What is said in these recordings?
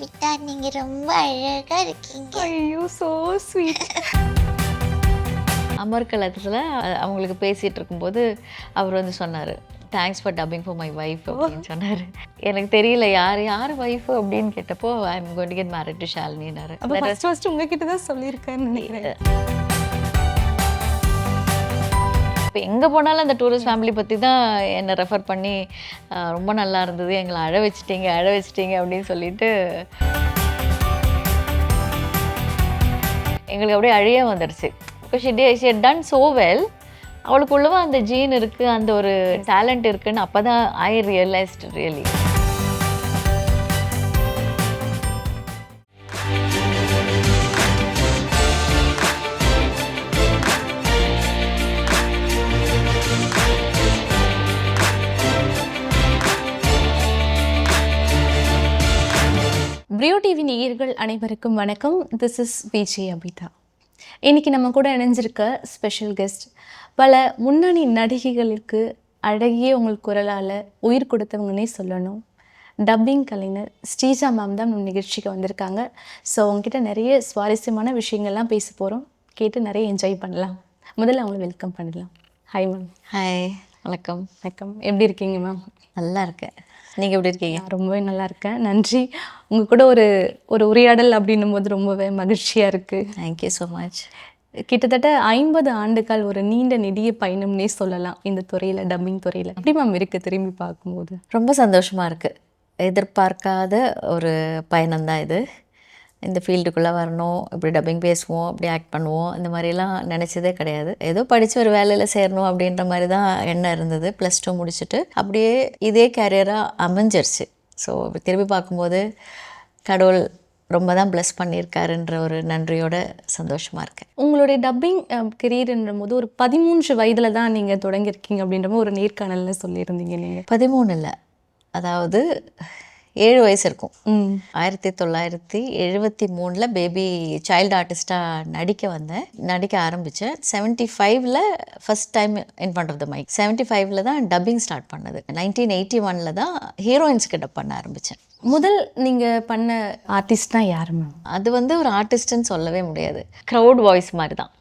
அபிதா, நீங்க ரொம்ப அழகா இருக்கீங்க. ஐயோ ஸோ ஸ்வீட். அமர்கலத்தில் அவங்களுக்கு பேசிகிட்டு இருக்கும்போது அவர் வந்து சொன்னார், thanks for dubbing for my wife அப்படின்னு சொன்னார். எனக்கு தெரியல யார் ஒய்ஃபு அப்படின்னு கேட்டப்போ I am going to get married to ஷாலினினாரு. அப்போ ஃபர்ஸ்ட் உங்ககிட்ட தான் சொல்லியிருக்கேன்னு நினைக்கிறேன். இப்போ எங்கே போனாலும் அந்த டூரிஸ்ட் ஃபேமிலி பற்றி தான் என்னை ரெஃபர் பண்ணி ரொம்ப நல்லா இருந்தது, எங்களை அழ வச்சிட்டீங்க அப்படின்னு சொல்லிட்டு எங்களுக்கு அப்படியே அழிய வந்துடுச்சு. Because she had done so well. அவளுக்குள்ளவா அந்த ஜீன் இருக்குது, அந்த ஒரு டேலண்ட் இருக்குதுன்னு அப்போ தான் I realised really. Priyo TV நேயர்கள் அனைவருக்கும் வணக்கம். This is VJ Abitha. இன்றைக்கி நம்ம கூட இணைஞ்சிருக்க ஸ்பெஷல் கெஸ்ட் பல முன்னணி நடிகைகளுக்கு அழகிய உங்கள் குரலால் உயிர் கொடுத்தவங்கன்னே சொல்லணும். டப்பிங் கலைஞர் ஸ்ரீஜா மேம் தான் நம்ம நிகழ்ச்சிக்கு வந்திருக்காங்க. ஸோ அவங்ககிட்ட நிறைய சுவாரஸ்யமான விஷயங்கள்லாம் பேச போகிறோம். கேட்டு நிறைய என்ஜாய் பண்ணலாம். முதல்ல அவங்கள வெல்கம் பண்ணலாம். Hi ma'am. ஹாய், வணக்கம். வணக்கம். எப்படி இருக்கீங்க மேம்? நல்லா இருக்கேன். நீங்கள் எப்படி இருக்கீங்க? ரொம்பவே நல்லா இருக்கேன், நன்றி. உங்கள் கூட ஒரு உரையாடல் அப்படின்னும் போது ரொம்பவே மகிழ்ச்சியாக இருக்குது. Thank you so much. கிட்டத்தட்ட 50 ஆண்டுகள் ஒரு நீண்ட நெடிய பயணம்னே சொல்லலாம் இந்த துறையில், டப்பிங் துறையில். எப்படி மேம் இருக்குது திரும்பி பார்க்கும்போது? ரொம்ப சந்தோஷமாக இருக்குது. எதிர்பார்க்காத ஒரு பயணம்தான் இது. இந்த ஃபீல்டுக்குள்ளே வரணும், இப்படி டப்பிங் பேசுவோம், இப்படி ஆக்ட் பண்ணுவோம், இந்த மாதிரிலாம் நினச்சதே கிடையாது. ஏதோ படித்து ஒரு வேலையில் சேரணும் அப்படின்ற மாதிரி தான் எண்ணம் இருந்தது. +2 முடிச்சுட்டு அப்படியே இதே கேரியராக அமைஞ்சிருச்சு. ஸோ திரும்பி பார்க்கும்போது கடவுள் ரொம்ப தான் ப்ளஸ் பண்ணியிருக்காருன்ற ஒரு நன்றியோட சந்தோஷமாக இருக்கேன். உங்களுடைய டப்பிங் கெரியர்ன்ற போது ஒரு 13 வயதில் தான் நீங்கள் தொடங்கியிருக்கீங்க அப்படின்ற மாதிரி ஒரு நேர்காணலில் சொல்லியிருந்தீங்க. நீங்கள் 13 இல்லை, அதாவது 7 வயசு இருக்கும். 1973 பேபி சைல்டு ஆர்டிஸ்டாக நடிக்க ஆரம்பித்தேன். 75ல் first time in front of the mike. 75ல் தான் டப்பிங் ஸ்டார்ட் பண்ணது. 1981ல் தான் ஹீரோயின்ஸ்க்கு டப் பண்ண ஆரம்பித்தேன். முதல் நீங்கள் பண்ண ஆர்டிஸ்ட்னா யார் மேம்? அது வந்து ஒரு ஆர்டிஸ்ட்டுன்னு சொல்லவே முடியாது, க்ரௌட் வாய்ஸ் மாதிரி தான்.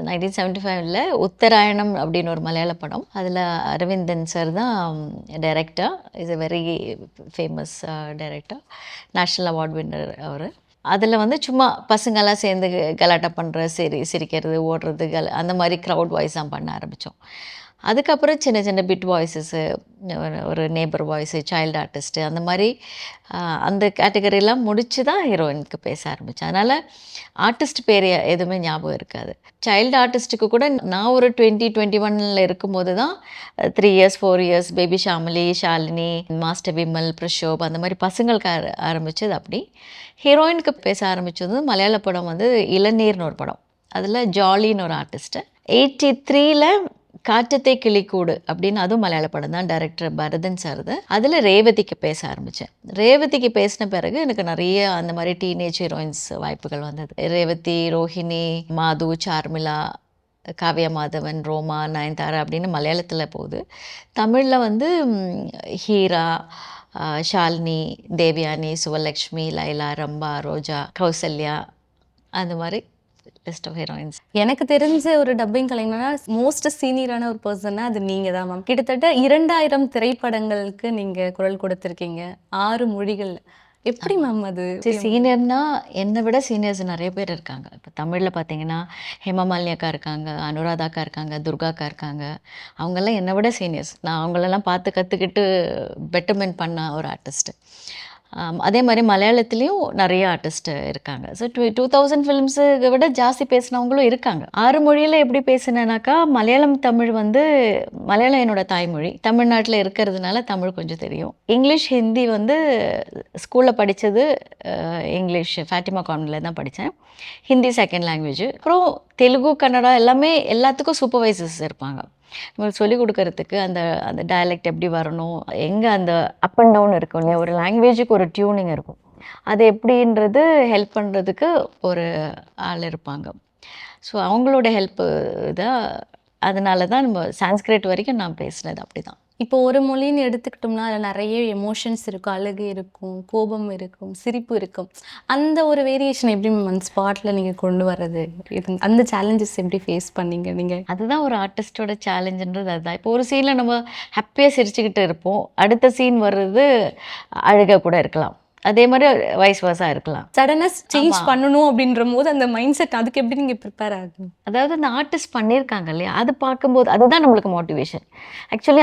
1975ல் உத்தராயணம் அப்படின்னு ஒரு மலையாள படம். அதில் அரவிந்தன் சார் தான் director. Is a very famous director, national award winner அவர். அதில் வந்து சும்மா பசங்கள்லாம் சேர்ந்து கலாட்டா பண்ணுற, சிரிக்கிறது, ஓடுறது, அந்த மாதிரி க்ரௌட் வாய்ஸ் தான் பண்ண ஆரம்பித்தோம். அதுக்கப்புறம் சின்ன சின்ன பிட் வாய்ஸஸ்ஸு, ஒரு நேபர் வாய்ஸு, சைல்டு ஆர்டிஸ்ட்டு, அந்த மாதிரி அந்த கேட்டகரியெல்லாம் முடித்து தான் ஹீரோயினுக்கு பேச ஆரம்பித்தேன். அதனால் ஆர்டிஸ்ட் பேர் எதுவுமே ஞாபகம் இருக்காது. சைல்டு ஆர்டிஸ்ட்டுக்கு கூட நான் ஒரு 2021 இருக்கும்போது தான் 3 years 4 years baby Shamili, Shalini, master Vimal, Prashob, அந்த மாதிரி பசங்களுக்கு ஆரம்பித்தது. அப்படி ஹீரோயினுக்கு பேச ஆரம்பித்தது மலையாள படம் வந்து இளநீர்னு ஒரு படம். அதில் ஜாலின்னு ஒரு ஆர்டிஸ்ட்டு. 83ல் காற்றத்தை கிளிக்கூடு அப்படின்னு, அதுவும் மலையாள படம் தான், டைரக்டர் பரதன் சார். அதில் ரேவதிக்கு பேச ஆரம்பித்தேன். ரேவதிக்கு பேசின பிறகு எனக்கு நிறைய அந்த மாதிரி டீனேஜ் ஹீரோயின்ஸ் வாய்ப்புகள் வந்தது. ரேவதி, ரோஹிணி, மாது, சார்மிளா, காவ்யா மாதவன், ரோமா, நயன்தாரா அப்படின்னு மலையாளத்தில் போகுது. தமிழில் வந்து ஹீரா, ஷாலினி, தேவயானி, சுவலக்ஷ்மி, லைலா, ரம்பா, ரோஜா, கௌசல்யா, அந்த மாதிரி லிஸ்ட் ஆஃப் ஹீரோயின்ஸ். எனக்கு தெரிஞ்ச ஒரு டப்பிங் கலைஞனா மோஸ்ட் சீனியரான ஒரு பர்சன்னா அது நீங்கள் தான் மேம். கிட்டத்தட்ட 2000 திரைப்படங்களுக்கு நீங்கள் குரல் கொடுத்துருக்கீங்க, 6 மொழிகள். எப்படி மேம் அது? சீனியர்னா என்னை விட சீனியர்ஸ் நிறைய பேர் இருக்காங்க. இப்போ தமிழில் பார்த்தீங்கன்னா ஹேமமாலினி அக்கா இருக்காங்க, அனுராதா அக்கா இருக்காங்க, துர்கா அக்கா இருக்காங்க. அவங்கெல்லாம் என்னை விட சீனியர்ஸ். நான் அவங்களெல்லாம் பார்த்து கற்றுக்கிட்டு பெட்டர்மெண்ட் பண்ண ஒரு ஆர்டிஸ்ட்டு. அதே மாதிரி மலையாளத்துலேயும் நிறைய ஆர்டிஸ்ட் இருக்காங்க. ஸோ 2000 ஃபிலிம்ஸுக்கு விட ஜாஸ்தி பேசினவங்களும் இருக்காங்க. 6 மொழியில் எப்படி பேசினேனாக்கா, மலையாளம், தமிழ் வந்து மலையாளம் என்னோடய தாய்மொழி, தமிழ்நாட்டில் இருக்கிறதுனால தமிழ் கொஞ்சம் தெரியும். இங்கிலீஷ், ஹிந்தி வந்து ஸ்கூலில் படித்தது இங்கிலீஷ் ஃபேட்டிமா கான்வென்ட்ல தான் படித்தேன். Hindi second language. அப்புறம் தெலுங்கு, கன்னடா எல்லாமே எல்லாத்துக்கும் சூப்பர்வைசர்ஸ் இருப்பாங்க. நம்மளுக்கு சொல்லிக் கொடுக்கறதுக்கு அந்த அந்த டயலெக்ட் எப்படி வரணும், எங்கே அந்த அப் அண்ட் டவுன் இருக்கும் இல்லையா, ஒரு லாங்குவேஜுக்கு ஒரு டியூனிங் இருக்கும், அது எப்படின்றது ஹெல்ப் பண்ணுறதுக்கு ஒரு ஆள் இருப்பாங்க. ஸோ அவங்களோட ஹெல்ப்பு தான். அதனால தான் நம்ம சான்ஸ்கிரிட் வரைக்கும் நான் பேசினது அப்படி தான். இப்போ ஒரு மொழின்னு எடுத்துக்கிட்டோம்னா, அதில நெறைய எமோஷன்ஸ் இருக்கும். அழுகை இருக்கும், கோபம் இருக்கும், சிரிப்பு இருக்கும். அந்த ஒரு வேரியேஷன் எப்படி மேம் அந்த ஸ்பாட்ல நீங்க கொண்டு வர்றது? அந்த சேலஞ்சஸ் எப்படி ஃபேஸ் பண்ணீங்க நீங்க? அதுதான் ஒரு ஆர்டிஸ்ட்டோட சேலஞ்சுன்றது அதுதான். இப்போ ஒரு சீனில் நம்ம ஹாப்பியாக சிரிச்சுக்கிட்டு இருப்போம். அடுத்த சீன் வர்றது அழுக கூட இருக்கலாம். அதே மாதிரி வைஸ் வர்ஸா இருக்கலாம். சடனா சேஞ்ச் பண்ணணும் அப்படின்றபோது அந்த மைண்ட் செட் அதுக்கு எப்படி நீங்க ப்ரிப்பேர் ஆகுங்க? அதாவது அந்த ஆர்டிஸ்ட் பண்ணியிருக்காங்க இல்லையா, அது பார்க்கும்போது அதுதான் நம்மளுக்கு மோட்டிவேஷன். ஆக்சுவலி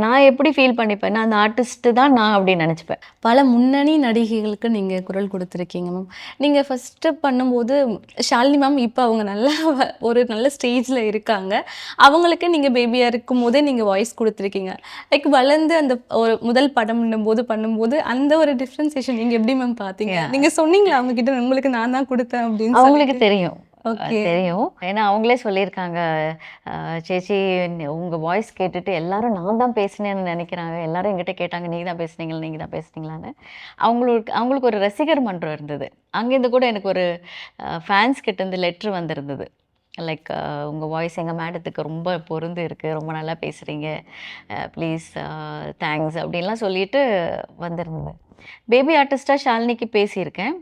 நான் எப்படி ஃபீல் பண்ணிப்பேன்னா, அந்த ஆர்டிஸ்ட்டு தான் நான் அப்படின்னு நினச்சிப்பேன். பல முன்னணி நடிகைகளுக்கு நீங்க குரல் கொடுத்துருக்கீங்க மேம். நீங்க ஃபர்ஸ்ட்டு பண்ணும்போது ஷாலினி மேம் இப்போ அவங்க நல்லா ஒரு நல்ல ஸ்டேஜில் இருக்காங்க. அவங்களுக்கு நீங்க பேபியா இருக்கும்போதே நீங்க வாய்ஸ் கொடுத்துருக்கீங்க. லைக் வளர்ந்து அந்த ஒரு முதல் படம்ன்னும் போது பண்ணும்போது அந்த ஒரு டிஃப்ரென்சியேஷன் நீங்க எப்படி மேம் பார்த்தீங்க? நீங்க சொன்னீங்களா அவங்க கிட்ட உங்களுக்கு நான் தான் கொடுத்தேன் அப்படின்னு அவங்களுக்கு தெரியும். ஓகே. தெரியும். ஏன்னா அவங்களே சொல்லியிருக்காங்க, சேச்சி உங்கள் வாய்ஸ் கேட்டுட்டு எல்லாரும் நான் தான் பேசினேன்னு நினைக்கிறாங்க. எல்லாரும் என்கிட்ட கேட்டாங்க, நீங்கள் தான் பேசுனீங்களா, நீங்கள் தான் பேசுனீங்களான்னு. அவங்களுக்கு ஒரு ரசிகர் மன்றம் இருந்தது. அங்கேருந்து கூட எனக்கு ஒரு ஃபேன்ஸ் கிட்டேருந்து லெட்ரு வந்திருந்தது. லைக் உங்கள் வாய்ஸ் எங்கள் மேடத்துக்கு ரொம்ப பொருந்து இருக்குது, ரொம்ப நல்லா பேசுகிறீங்க, ப்ளீஸ் தேங்க்ஸ் அப்படின்லாம் சொல்லிட்டு வந்திருந்தது. பேபி ஆர்டிஸ்ட்டாக ஷாலினிக்கு பேசியிருக்கேன்.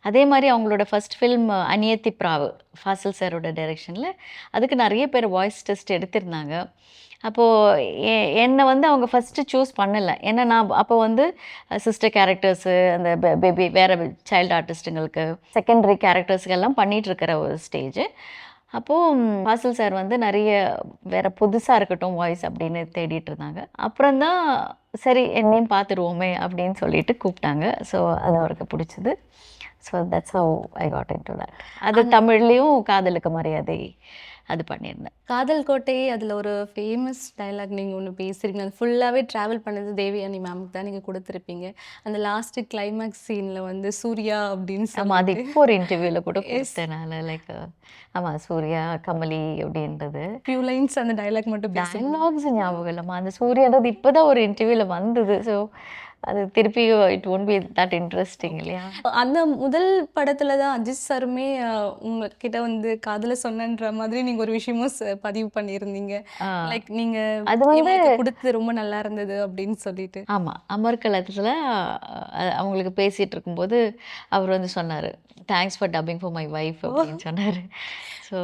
அதே மாதிரி அவங்களோட ஃபர்ஸ்ட் ஃபில்ம் அநியத்தி பிராவு ஃபாசில் சாரோட டைரெக்ஷனில், அதுக்கு நிறைய பேர் வாய்ஸ் டெஸ்ட் எடுத்திருந்தாங்க. அப்போது என்னை வந்து அவங்க ஃபஸ்ட்டு சூஸ் பண்ணலை. ஏன்னா நான் அப்போ வந்து சிஸ்டர் கேரக்டர்ஸு, அந்த பேபி வேறு சைல்டு ஆர்டிஸ்ட்டுங்களுக்கு செகண்டரி கேரக்டர்ஸுக்கெல்லாம் பண்ணிகிட்ருக்கிற ஒரு ஸ்டேஜு. அப்போது ஃபாசில் சார் வந்து நிறைய வேறு புதுசாக இருக்கட்டும் வாய்ஸ் அப்படின்னு தேடிட்டு இருந்தாங்க. அப்புறம்தான் சரி என்னையும் பார்த்துருவோமே அப்படின்னு சொல்லிட்டு கூப்பிட்டாங்க. ஸோ அது அவருக்கு பிடிச்சது. So that's how I God into that. அது தமிழ்லேயும் காதலுக்கு மரியாதை அது பண்ணியிருந்தேன். காதல் கோட்டை அதில் ஒரு ஃபேமஸ் டைலாக் நீங்கள் ஒன்று பேசுகிறீங்க. அது ஃபுல்லாகவே ட்ராவல் பண்ணது தேவயானி மேமுக்கு தான் நீங்கள் கொடுத்துருப்பீங்க. அந்த லாஸ்ட்டு கிளைமேக்ஸ் சீனில் வந்து சூர்யா அப்படின்னு ஆமாம், அது சொல்லிட்டு இப்போ ஒரு இன்டர்வியூவில் கூட கொடுத்தேன் நான். லைக் ஆமாம், சூர்யா கமலி அப்படின்றது ஃபியூ லைன்ஸ் அந்த டைலாக் மட்டும் பேசுங்க. டயலாக்ஸ் ஞாபகம் இல்லைம்மா. அந்த சூர்யான்றது இப்போ தான் ஒரு இன்டர்வியூவில் வந்தது. ஸோ அது திருப்பி it won't be that interesting இல்லையா. அந்த முதல் படத்தில் தான் அஜித் சாருமே உங்ககிட்ட வந்து காதலை சொன்னன்ற மாதிரி நீங்கள் ஒரு விஷயமும் பதிவு பண்ணியிருந்தீங்க. லைக் நீங்கள் அது வந்து கொடுத்து ரொம்ப நல்லா இருந்தது அப்படின்னு சொல்லிட்டு. ஆமாம், அமர்கலத்தில் அவங்களுக்கு பேசிகிட்டு இருக்கும்போது அவர் வந்து சொன்னார், thanks for dubbing for my wife அப்படின்னு சொன்னார். ஸோ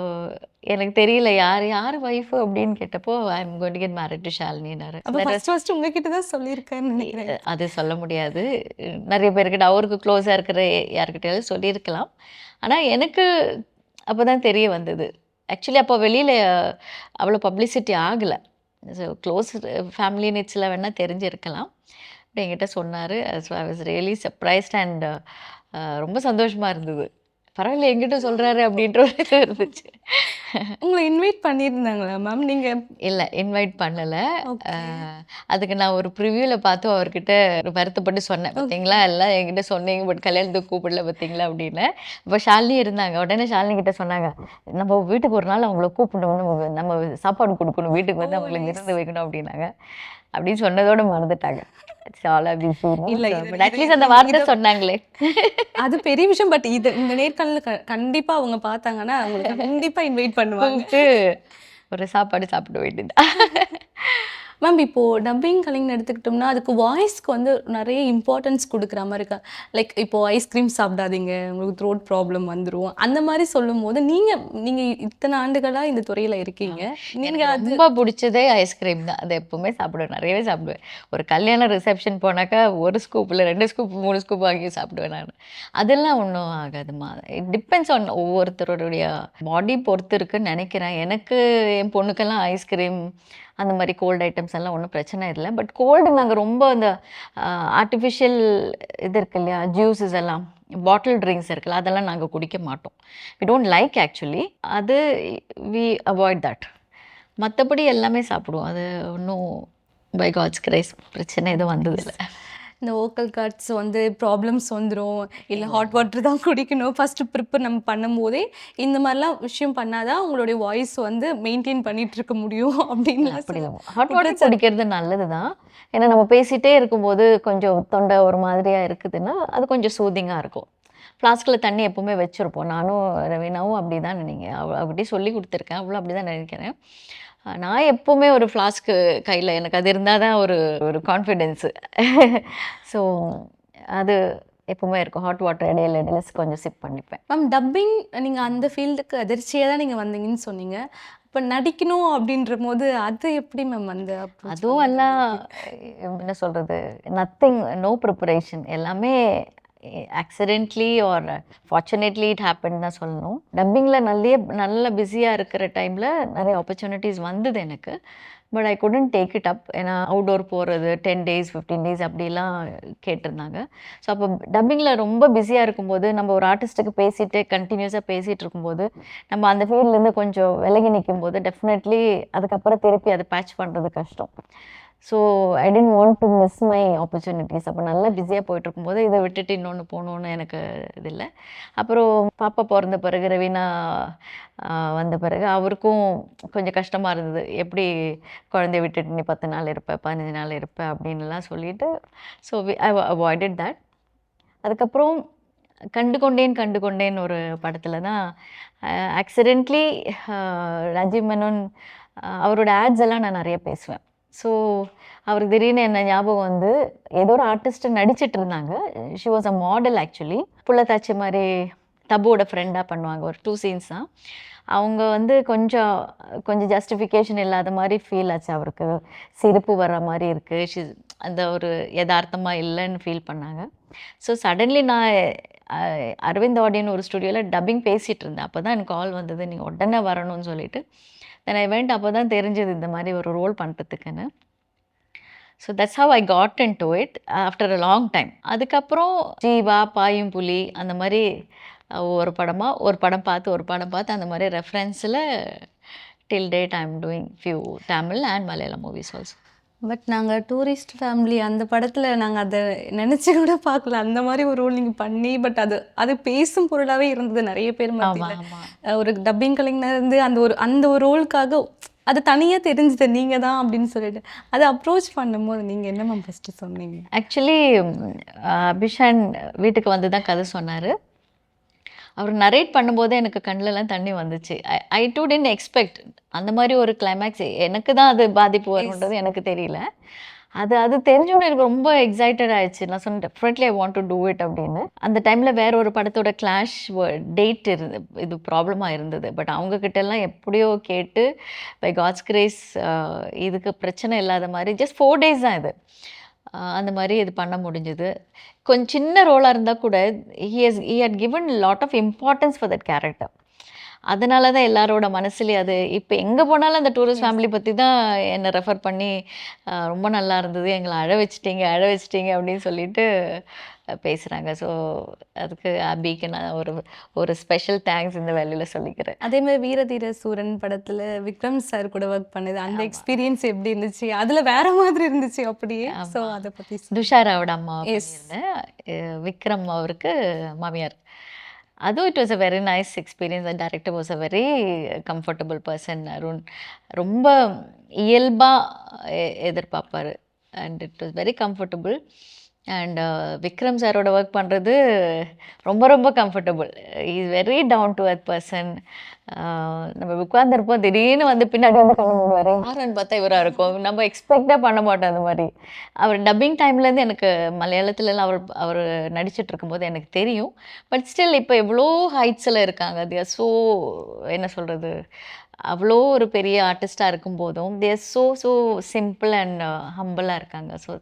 எனக்கு தெரியல யார் ஒய்ஃபு அப்படின்னு கேட்டப்போ I am going to get married to ஷாலினின்னாரு. அப்போ ஃபர்ஸ்ட் உங்ககிட்ட தான் சொல்லியிருக்காருன்னு நினைக்கிறேன். அது சொல்ல முடியாது. நிறைய பேர்கிட்ட அவருக்கு க்ளோஸாக இருக்கிற யார்கிட்டயாவது சொல்லியிருக்கலாம். ஆனால் எனக்கு அப்போ தான் தெரிய வந்தது. ஆக்சுவலி அப்போ வெளியில் அவ்வளோ பப்ளிசிட்டி ஆகலை. ஸோ க்ளோஸ் ஃபேமிலி நீட்ஸில் வேணால் தெரிஞ்சிருக்கலாம். அப்படி என்கிட்ட சொன்னார். So I was really surprised and ரொம்ப சந்தோஷமாக இருந்தது. பரவாயில்ல என்கிட்ட சொல்கிறாரு அப்படின்ற ஒரு இது இருந்துச்சு. உங்களை இன்வைட் பண்ணியிருந்தாங்களா மேம்? நீங்கள் இல்லை, இன்வைட் பண்ணலை. அதுக்கு நான் ஒரு ப்ரிவ்யூவில் பார்த்து அவர்கிட்ட வருத்தப்பட்டு சொன்னேன், பார்த்தீங்களா எல்லாம் என்கிட்ட சொன்னீங்க பட் கல்யாணத்துக்கு கூப்பிடல பார்த்தீங்களா அப்படின்னு. இப்போ ஷாலினி இருந்தாங்க. உடனே ஷாலினி கிட்ட சொன்னாங்க, நம்ம வீட்டுக்கு ஒரு நாள் அவங்கள கூப்பிடணும், நம்ம சாப்பாடு கொடுக்கணும், வீட்டுக்கு வந்து அவங்களுக்கு விருந்து வைக்கணும் அப்படின்னாங்க. அப்படின்னு சொன்னதோடு மறந்துட்டாங்க. அட்லீஸ்ட் அந்த வார்த்தை சொன்னாங்களே, அது பெரிய விஷயம். பட் இது இந்த நேர்காணல கண்டிப்பா அவங்க பார்த்தாங்கன்னா அவங்களுக்கு கண்டிப்பா இன்வைட் பண்ணுவாங்க. ஒரு சாப்பாடு சாப்பிட வேண்டியது. மேம் இப்போது டப்பிங் கலைஞர் எடுத்துக்கிட்டோம்னா அதுக்கு வாய்ஸ்க்கு வந்து நிறைய இம்பார்ட்டன்ஸ் கொடுக்குற மாதிரி இருக்கா. லைக் இப்போது ஐஸ்கிரீம் சாப்பிடாதீங்க, உங்களுக்கு த்ரோட் ப்ராப்ளம் வந்துடும், அந்த மாதிரி சொல்லும் போது நீங்கள் இத்தனை ஆண்டுகளாக இந்த துறையில் இருக்கீங்க. நீங்கள் அது ரொம்ப பிடிச்சதே ஐஸ்கிரீம் தான். அதை எப்போவுமே சாப்பிடுவேன், நிறையவே சாப்பிடுவேன். ஒரு கல்யாண ரிசப்ஷன் போனாக்கா ஒரு ஸ்கூப்பில் 2 ஸ்கூப் 3 ஸ்கூப் வாங்கி சாப்பிடுவேன் நான். அதெல்லாம் ஒன்றும் ஆகாதுமா. இட் டிபெண்ட்ஸ் ஆன் ஒவ்வொருத்தருடைய பாடி பொறுத்து இருக்குன்னு நினைக்கிறேன். எனக்கு என் பொண்ணுக்கெல்லாம் ஐஸ்கிரீம் அந்த மாதிரி கோல்டு ஐட்டம்ஸ் எல்லாம் ஒன்றும் பிரச்சனை இல்லை. பட் கோல்டு நாங்கள் ரொம்ப அந்த ஆர்டிஃபிஷியல் இது இருக்கு இல்லையா, ஜூஸஸ் எல்லாம் பாட்டில் ட்ரிங்க்ஸ் இருக்குல்ல, அதெல்லாம் நாங்கள் குடிக்க மாட்டோம். We don't like actually. அது வி அவாய்ட் தட். மற்றபடி எல்லாமே சாப்பிடுவோம். அது ஒன்றும் பை காட்ஸ் கிரேஸ் பிரச்சனை எதுவும் வந்ததில்லை. இந்த வோக்கல் கார்ட்ஸ் வந்து ப்ராப்ளம்ஸ் வந்துடும், இல்லை ஹாட் வாட்டர் தான் குடிக்கணும், ஃபஸ்ட்டு ப்ரிப்பேர் நம்ம பண்ணும்போதே இந்த மாதிரிலாம் விஷயம் பண்ணாதான் உங்களுடைய வாய்ஸ் வந்து மெயின்டைன் பண்ணிட்டு இருக்க முடியும் அப்படின்னு. அப்படி ஹாட் வாட்டர் குடிக்கிறது நல்லது தான். ஏன்னா நம்ம பேசிகிட்டே இருக்கும்போது கொஞ்சம் தொண்டை ஒரு மாதிரியாக இருக்குதுன்னா அது கொஞ்சம் சூதிங்காக இருக்கும். ஃப்ளாஸ்கில் தண்ணி எப்போவுமே வச்சுருப்போம். நானும் ரவீனாவும் அப்படி தான் நினைக்கிறேன். அவகிட்டே சொல்லி கொடுத்துருக்கேன், அவ்வளோ அப்படி தான் நினைக்கிறேன். நான் எப்போவுமே ஒரு ஃப்ளாஸ்க்கு கையில் எனக்கு அது இருந்தால் தான் ஒரு ஒரு கான்ஃபிடென்ஸு. ஸோ அது எப்போவுமே இருக்கும். ஹாட் வாட்டர் இடையில இடையில கொஞ்சம் சிப் பண்ணிப்பேன். மேம் டப்பிங் நீங்கள் அந்த ஃபீல்டுக்கு அதிர்ச்சியாக தான் நீங்கள் வந்தீங்கன்னு சொன்னீங்க. இப்போ நடிக்கணும் அப்படின்ற போது அது எப்படி மேம் அந்த அதுவும் எல்லாம் என்ன சொல்கிறது, நத்திங், நோ ப்ரிப்பரேஷன், எல்லாமே accidentally or fortunately it happen தான் சொல்லணும். டப்பிங்கில் நல்ல பிஸியாக இருக்கிற டைமில் நிறைய ஆப்பர்ச்சுனிட்டிஸ் வந்தது எனக்கு. But I couldn't take it up. ஏன்னா அவுட்டோர் போகிறது 10 days 15 days அப்படிலாம் கேட்டிருந்தாங்க. ஸோ அப்போ டப்பிங்கில் ரொம்ப பிஸியாக இருக்கும்போது நம்ம ஒரு ஆர்டிஸ்ட்டுக்கு பேசிகிட்டு கண்டினியூஸாக பேசிகிட்டு இருக்கும்போது நம்ம அந்த ஃபீல்ட்லேருந்து கொஞ்சம் விலகி நிற்கும்போது டெஃபினெட்லி அதுக்கப்புறம் திருப்பி அதை பேட்ச் பண்ணுறது கஷ்டம். So I don't want to miss my opportunities. அப்போ நல்லா பிஸியாக போயிட்டுருக்கும்போது இதை விட்டுட்டு இன்னொன்று போகணுன்னு எனக்கு இது இல்லை. அப்புறம் பாப்பா பிறந்த பிறகு ரவீனா வந்த பிறகு அவருக்கும் கொஞ்சம் கஷ்டமாக இருந்தது. எப்படி குழந்தைய விட்டுட்டு நீ 10 நாள் இருப்ப 15 நாள் இருப்ப அப்படின்லாம் சொல்லிட்டு ஸோ ஐ அவாய்டட் தட். அதுக்கப்புறம் கண்டுகொண்டேன் ஒரு படத்தில் தான் ஆக்சிடென்ட்லி ராஜீவ் மேனன் அவரோட ஆட்ஸ் எல்லாம் நான் நிறைய பேசுவேன். ஸோ அவருக்கு திடீர்னு என்ன ஞாபகம் வந்து ஏதோ ஒரு ஆர்டிஸ்ட்டு நடிச்சிட்டு இருந்தாங்க. She was a model actually. புள்ளத்தாச்சி மாதிரி தபுவோட ஃப்ரெண்டாக பண்ணுவாங்க. ஒரு 2 scenes தான். அவங்க வந்து கொஞ்சம் ஜஸ்டிஃபிகேஷன் இல்லாத மாதிரி ஃபீல் ஆச்சு அவருக்கு. சிரிப்பு வர்ற மாதிரி இருக்குது, அந்த ஒரு யதார்த்தமாக இல்லைன்னு ஃபீல் பண்ணாங்க. ஸோ சடன்லி நான் அரவிந்த் ஆடியோன்னு ஒரு ஸ்டுடியோவில் டப்பிங் பேசிகிட்டு இருந்தேன். அப்போ தான் எனக்கு கால் வந்தது, நீங்கள் உடனே வரணும்னு சொல்லிட்டு. Then I went. அப்போ தான் தெரிஞ்சது இந்த மாதிரி ஒரு ரோல் பண்ணுறதுக்குன்னு. So that's how I got in to it after a long time. அதுக்கப்புறம் ஜீவா, பாயும் புலி அந்த மாதிரி ஒரு படம் பார்த்து அந்த மாதிரி ரெஃபரன்ஸில் till date I am doing few Tamil and Malayalam movies also. But நாங்கள் டூரிஸ்ட் ஃபேமிலி அந்த படத்தில் நாங்கள் அதை நினச்சி கூட பார்க்கல. அந்த மாதிரி ஒரு ரோல் நீங்கள் பண்ணி பட் அது பேசும் பொருளாகவே இருந்தது நிறைய பேர் மத்தியில். ஒரு டப்பிங் கலைஞர் இருந்து அந்த ஒரு ரோலுக்காக அது தனியாக தெரிஞ்சுது நீங்கள் தான் அப்படின்னு சொல்லிட்டு அதை அப்ரோச் பண்ணும்போது நீங்கள் என்ன மேம் ஃபஸ்ட்டு சொன்னீங்க? ஆக்சுவலி அபிஷான் வீட்டுக்கு வந்து தான் கதை சொன்னார். அவர் நரேட் பண்ணும்போது எனக்கு கண்ணிலலாம் தண்ணி வந்துச்சு. ஐ டூ டென்ட் எக்ஸ்பெக்ட் அந்த மாதிரி ஒரு கிளைமேக்ஸ் எனக்கு தான் அது பாதிப்பு வரும்ன்றது எனக்கு தெரியல. அது தெரிஞ்சோன்னு எனக்கு ரொம்ப எக்ஸைட்டட் ஆயிடுச்சு. நான் சொன்னேன் definitely I want to do it அப்படின்னு. அந்த டைமில் வேற ஒரு படத்தோட கிளாஷ் டேட் இது ப்ராப்ளமாக இருந்தது. பட் அவங்கக்கிட்டலாம் எப்படியோ கேட்டு பை காட்ஸ் கிரேஸ் இதுக்கு பிரச்சனை இல்லாத மாதிரி ஜஸ்ட் 4 days தான் இது. அந்த மாதிரி இது பண்ண முடிஞ்சது. கொஞ்சம் சின்ன ரோலாக இருந்தால் கூட he had given lot of importance for that character. அதனால தான் எல்லாரோட மனசுலேயே அது இப்போ எங்கே போனாலும் அந்த டூரிஸ்ட் ஃபேமிலி பற்றி தான் என்னை ரெஃபர் பண்ணி ரொம்ப நல்லா இருந்தது, எங்களை அழ வச்சிட்டிங்க அப்படின்னு சொல்லிட்டு பேசுகிறாங்க. ஸோ அதுக்கு அபிக்கு நான் ஒரு ஸ்பெஷல் தேங்க்ஸ் இந்த வேலையில் சொல்லிக்கிறேன். அதே மாதிரி வீரதீர சூரன் படத்தில் விக்ரம் சார் கூட ஒர்க் பண்ணது அந்த எக்ஸ்பீரியன்ஸ் எப்படி இருந்துச்சு? அதில் வேற மாதிரி இருந்துச்சு அப்படியே. ஸோ அதை பற்றி துஷாராவோட அம்மா இருந்தேன், விக்ரம் அவருக்கு மாமியார். அதுவும் it was a very nice experience. And director was a very comfortable person. Arun ரொம்ப இயல்பாக எதிர்பார்ப்பார் and it was very comfortable. And Vikram சாரோட ஒர்க் பண்ணுறது ரொம்ப comfortable. Is very down to earth person. நம்ம உட்காந்துருப்போம், திடீர்னு வந்து பின்னாடி வந்து கண்ணு மூடுவார், யாருன்னு பார்த்தா இவராக இருக்கும். நம்ம எக்ஸ்பெக்டாக பண்ண மாட்டோம் அந்த மாதிரி. அவர் டப்பிங் டைம்லேருந்து எனக்கு மலையாளத்துலலாம் அவர் நடிச்சிட்டு இருக்கும்போது எனக்கு தெரியும். பட் ஸ்டில் இப்போ எவ்வளோ ஹைட்ஸில் இருக்காங்க. தே ஆர் ஸோ என்ன சொல்கிறது, அவ்வளோ ஒரு பெரிய ஆர்டிஸ்டாக இருக்கும்போதும் they are so simple and ஹம்பிளாக இருக்காங்க. ஸோ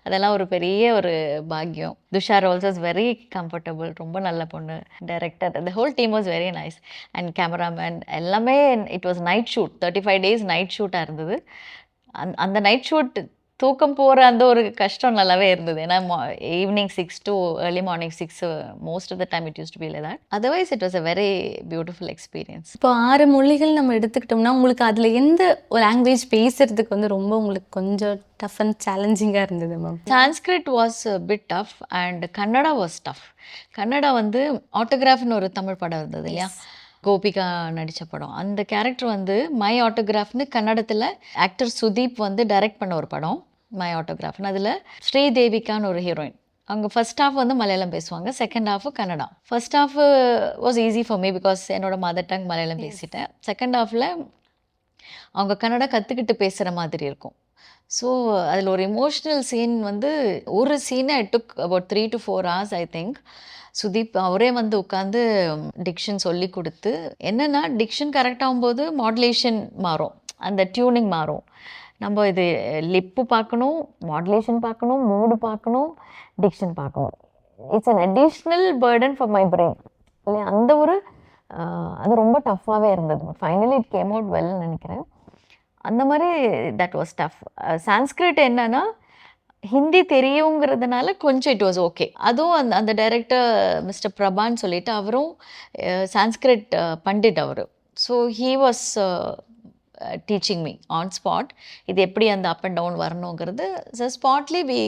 அதெல்லாம் ஒரு பெரிய ஒரு பாக்கியம். Tushar also is very comfortable, ரொம்ப நல்ல பொண்ணு. Director, the whole team was very nice. And cameraman எல்லாமே. It was night shoot, 35 days night ஷூட்டாக இருந்தது. அந்த நைட் ஷூட் தூக்கம் போகிற அந்த ஒரு கஷ்டம் நல்லாவே இருந்தது. ஏன்னா evening 6 to early morning 6 most of the time it use to be like that. Otherwise it was a very beautiful experience. இப்போ 6 மொழிகள் நம்ம எடுத்துக்கிட்டோம்னா உங்களுக்கு அதில் எந்த ஒரு லாங்குவேஜ் பேசுறதுக்கு வந்து ரொம்ப உங்களுக்கு கொஞ்சம் டஃப் அண்ட் சேலஞ்சிங்காக இருந்தது ma'am? Sanskrit was bit tough and Kannada was tough. Kannada வந்து ஆட்டோகிராஃப்னு ஒரு தமிழ் படம் இருந்தது இல்லையா, கோபிகா நடித்த படம். அந்த கேரக்டர் வந்து மை ஆட்டோகிராஃப்னு கன்னடத்தில் ஆக்டர் சுதீப் வந்து டைரக்ட் பண்ண ஒரு படம் மை ஆட்டோகிராஃப்னு. அதில் ஸ்ரீதேவிகான்னு ஒரு ஹீரோயின். அவங்க ஃபர்ஸ்ட் ஹாஃப் வந்து மலையாளம் பேசுவாங்க, second half Kannada. First half was easy for me because என்னோட மதர் டங் மலையாளம் பேசிட்டேன். செகண்ட் ஹாஃபில் அவங்க கன்னடா கற்றுக்கிட்டு பேசுகிற மாதிரி இருக்கும். ஸோ அதில் ஒரு எமோஷ்னல் சீன் வந்து ஒரு சீனை I took about 3 to 4 hours I think. Sudeep அவரே வந்து உட்காந்து டிக்ஷன் சொல்லி கொடுத்து, என்னென்னா டிக்ஷன் கரெக்டாகும்போது மாடுலேஷன் மாறும், அந்த டியூனிங் மாறும். நம்ம இது லிப்பு பார்க்கணும், மாடுலேஷன் பார்க்கணும், மூடு பார்க்கணும், டிக்ஷன் பார்க்கணும். It's an additional burden for my brain இல்லையா? அந்த ஒரு அது ரொம்ப டஃப்பாகவே இருந்தது. ஃபைனலி இட் கேம் அவுட் வெல்னு நினைக்கிறேன். அந்த மாதிரி தட் வாஸ் டஃப். சான்ஸ்கிரிட் என்னன்னா ஹிந்தி தெரியுங்கிறதுனால கொஞ்சம் இட் வாஸ் ஓகே. அதுவும் அந்த அந்த டைரக்டர் மிஸ்டர் பிரபான்னு சொல்லிட்டு அவரும் சான்ஸ்கிரிட் பண்டிட் அவர். So he was teaching me on spot. இது எப்படி அந்த அப் அண்ட் டவுன் வரணுங்கிறது spotly we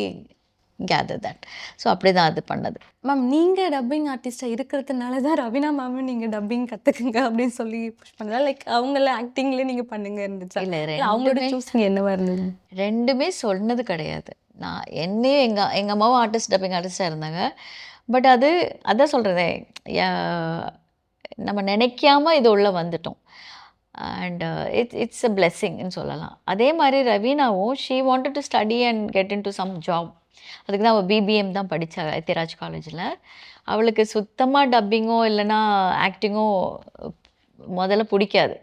gather that. So அப்படி தான் அது பண்ணது. மேம் நீங்கள் டப்பிங் ஆர்டிஸ்டாக இருக்கிறதுனால தான் ரவீனா மேமும் நீங்கள் டப்பிங் கற்றுக்குங்க அப்படின்னு சொல்லி புஷ் பண்ணதா, லைக் அவங்கள ஆக்டிங்லேயே நீங்கள் பண்ணுங்க இருந்துச்சா? இல்லை, அவங்களோட சூஸிங் என்னவா இருந்தது? ரெண்டுமே சொன்னது கிடையாது. நான் என்னையும் எங்கள் அம்மாவும் ஆர்டிஸ்ட், டப்பிங் ஆர்டிஸ்டாக இருந்தாங்க. பட் அதான் சொல்கிறதே, நம்ம நினைக்காம இது உள்ளே வந்துட்டோம். அண்ட் இட்ஸ் அ பிளெஸ்ஸிங்னு சொல்லலாம். அதே மாதிரி ரவீனாவும் she wanted to study and get in to some job. அதுக்கு தான் அவள் பிபிஎம் தான் படித்தா ஐத்தியராஜ் காலேஜில். அவளுக்கு சுத்தமாக டப்பிங்கோ இல்லைன்னா ஆக்டிங்கோ முதல்ல பிடிக்காது.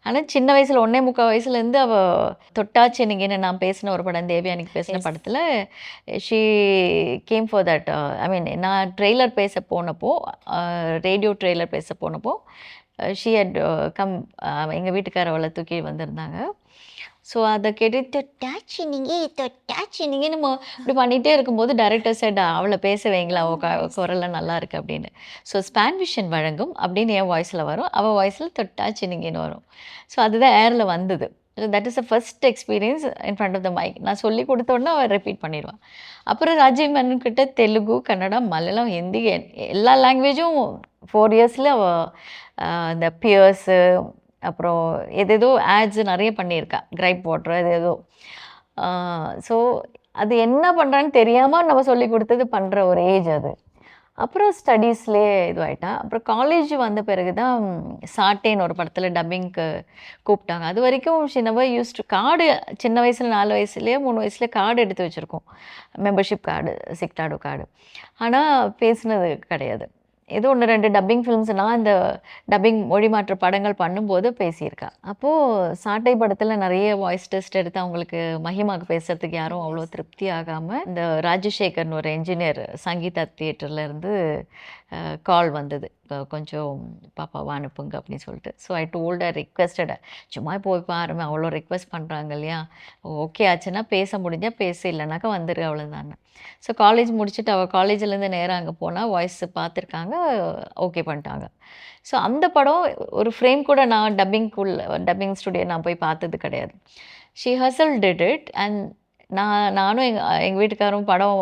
ஆனால் சின்ன வயசில் 1.25 வயசுலேருந்து அவள் தொட்டாச்சு நீங்கன்னு நான் பேசின ஒரு படம், தேவயானிக்கு பேசின படத்தில் ஷீ கேம் ஃபார் தட். ஐ மீன் நான் ட்ரெய்லர் பேச போனப்போ, ரேடியோ ட்ரெய்லர் பேச போனப்போ ஷீ ஹட் கம், எங்கள் வீட்டுக்கார அவளை தூக்கி வந்திருந்தாங்க. ஸோ அதை கேட்டு தொட்டாச்சு நீங்கள் நம்ம இப்படி பண்ணிகிட்டே இருக்கும்போது டைரக்டர் செட் அவளை பேச வைங்களா, அவள் குரல்லாம் நல்லா இருக்குது அப்படின்னு. ஸோ ஸ்பான் விஷன் வழங்கும் அப்படின்னு என் வாய்ஸில் வரும், அவள் வாய்ஸில் தொட்டாச்சு நீங்கன்னு வரும். ஸோ அதுதான் ஏரில் வந்தது. That is the first experience in front of the mic. நான் சொல்லி கொடுத்தோன்னே அவள் ரிப்பீட் பண்ணிடுவான். அப்புறம் ராஜீவ் மேனன்கிட்ட தெலுங்கு, கன்னடா, மலையாளம், ஹிந்தி எல்லா லாங்குவேஜும் 4 இயர்ஸில் அவள் இந்த பியர்ஸு அப்புறம் எதேதோ ஆட்ஸு நிறைய பண்ணியிருக்கா, கிரைப் வாட்டர் எதேதோ. ஸோ அது என்ன பண்ணுறான்னு தெரியாமல் நம்ம சொல்லி கொடுத்தது பண்ணுற ஒரு ஏஜ் அது. அப்புறம் ஸ்டடீஸ்லேயே இதுவாயிட்டா. அப்புறம் காலேஜ் வந்த பிறகு தான் சாட்டேன்னு ஒரு படத்தில் டப்பிங்க்கு கூப்பிட்டாங்க. அது வரைக்கும் சின்னவ யூஸ்டு கார்டு, சின்ன வயசில் 4 வயசுலேயே 3 வயசுலேயே கார்டு எடுத்து வச்சுருக்கோம், மெம்பர்ஷிப் கார்டு, சிக்டாடோ கார்டு. ஆனால் பேசுனது கிடையாது. ஏதோ 1-2 டப்பிங் ஃபிலிம்ஸ் நான் இந்த டப்பிங் மொழி மாற்ற படங்கள் பண்ணும்போது பேசியிருக்கேன். அப்போது சாட்டை படத்தில் நிறைய வாய்ஸ் டெஸ்ட் எடுத்து அவங்களுக்கு மஹிமாவுக்கு பேசுகிறதுக்கு யாரும் அவ்வளோ திருப்தி ஆகாமல் இந்த ராஜசேகர்னு ஒரு என்ஜினியர் சங்கீதா தியேட்டர்லேருந்து கால் வந்தது, கொஞ்சம் பாப்பாவை அனுப்புங்க அப்படின்னு சொல்லிட்டு. ஸோ ஐ டோல்ட் ரிக்வெஸ்டட், சும்மா போய் பாருங்க, அவ்வளோ ரிக்வெஸ்ட் பண்ணுறாங்க இல்லையா, ஓகே ஆச்சுன்னா பேச முடிஞ்சால் பேச, இல்லைனாக்கா வந்துரு அவ்வளோதானே. ஸோ காலேஜ் முடிச்சுட்டு அவள் காலேஜ்லேருந்து நேராக அங்கே போனால் வாய்ஸ் பார்த்துருக்காங்க, ஓகே பண்ணிட்டாங்க. ஸோ அந்த படம் ஒரு ஃப்ரேம் கூட நான் டப்பிங் ஸ்டுடியோ நான் போய் பார்த்தது கிடையாது. She herself did it. And நானும் எங்கள் வீட்டுக்காரும் படம்